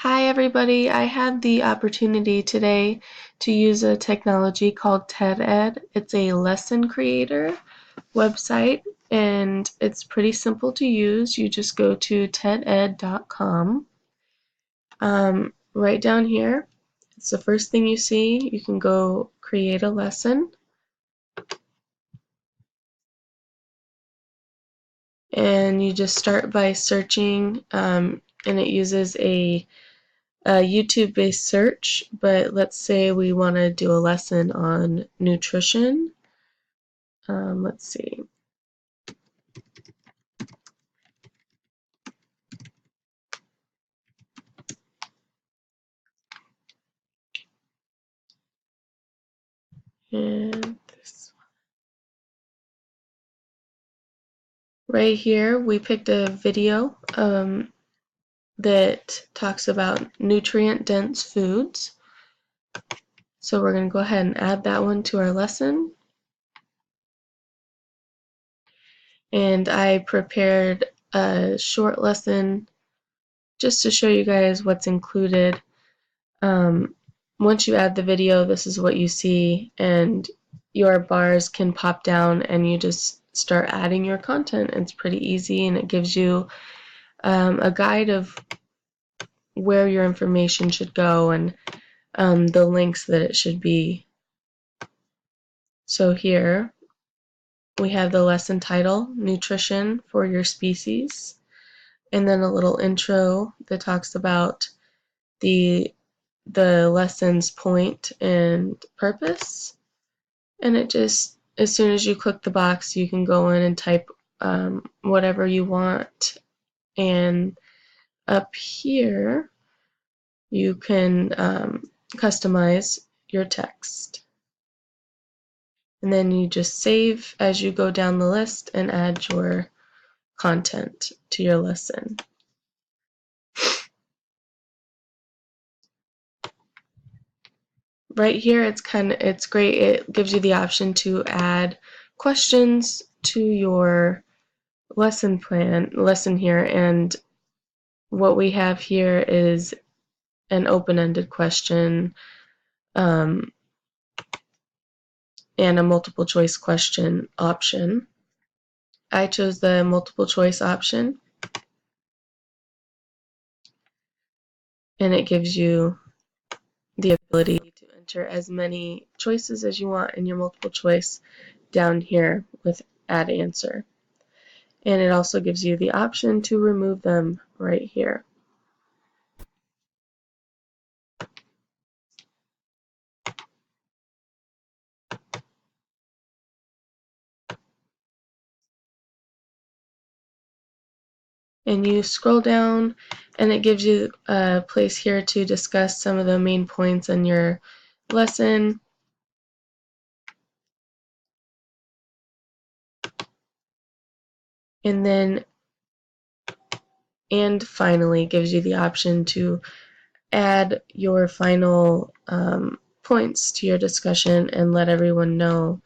Hi everybody, I had the opportunity today to use a technology called TED-Ed. It's a lesson creator website and it's pretty simple to use. You just go to teded.com. Right down here, it's the first thing you see. You can go create a lesson and you just start by searching and it uses a YouTube-based search, but let's say we want to do a lesson on nutrition. Let's see. And this right here, we picked a video that talks about nutrient-dense foods. So we're going to go ahead and add that one to our lesson. And I prepared a short lesson just to show you guys what's included. Once you add the video, this is what you see, and your bars can pop down and you just start adding your content. It's pretty easy and it gives you a guide of where your information should go and the links that it should be. So here we have the lesson title, Nutrition for Your Species, and then a little intro that talks about the lesson's point and purpose. And it just, as soon as you click the box, you can go in and type whatever you want. And up here, you can customize your text. And then you just save as you go down the list and add your content to your lesson. Right here, it's great. It gives you the option to add questions to your lesson here, and what we have here is an open-ended question and a multiple choice question option. I chose the multiple choice option, and it gives you the ability to enter as many choices as you want in your multiple choice down here with add answer. And it also gives you the option to remove them right here. And you scroll down and it gives you a place here to discuss some of the main points in your lesson. And then finally gives you the option to add your final points to your discussion and let everyone know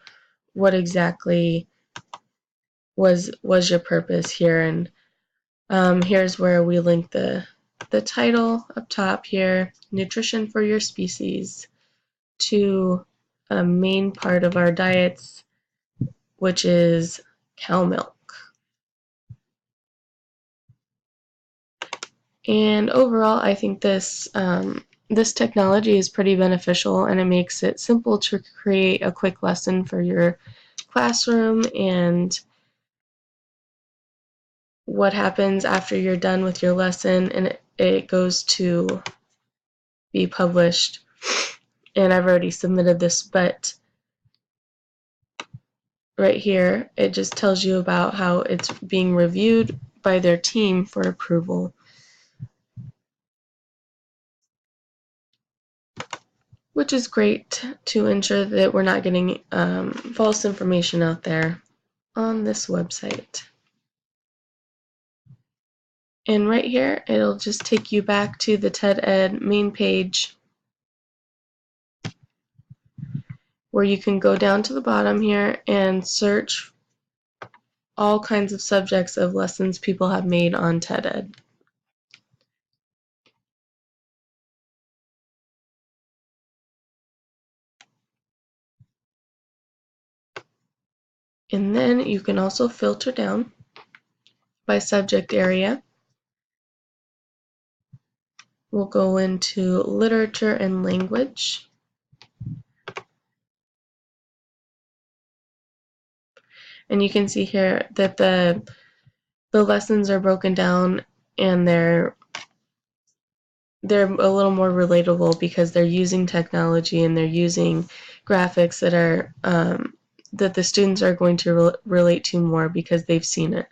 what exactly was your purpose here. And here's where we link the title up top here, Nutrition for Your Species, to a main part of our diets, which is cow milk. And overall, I think this technology is pretty beneficial, and it makes it simple to create a quick lesson for your classroom. And what happens after you're done with your lesson and it goes to be published, and I've already submitted this, but right here it just tells you about how it's being reviewed by their team for approval, which is great to ensure that we're not getting false information out there on this website. And right here, it'll just take you back to the TED-Ed main page, where you can go down to the bottom here and search all kinds of subjects of lessons people have made on TED-Ed. And then you can also filter down by subject area. We'll go into literature and language. And you can see here that the lessons are broken down, and they're a little more relatable because they're using technology and they're using graphics that are that the students are going to relate to more because they've seen it.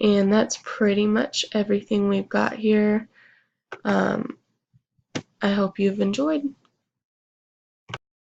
And that's pretty much everything we've got here. I hope you've enjoyed.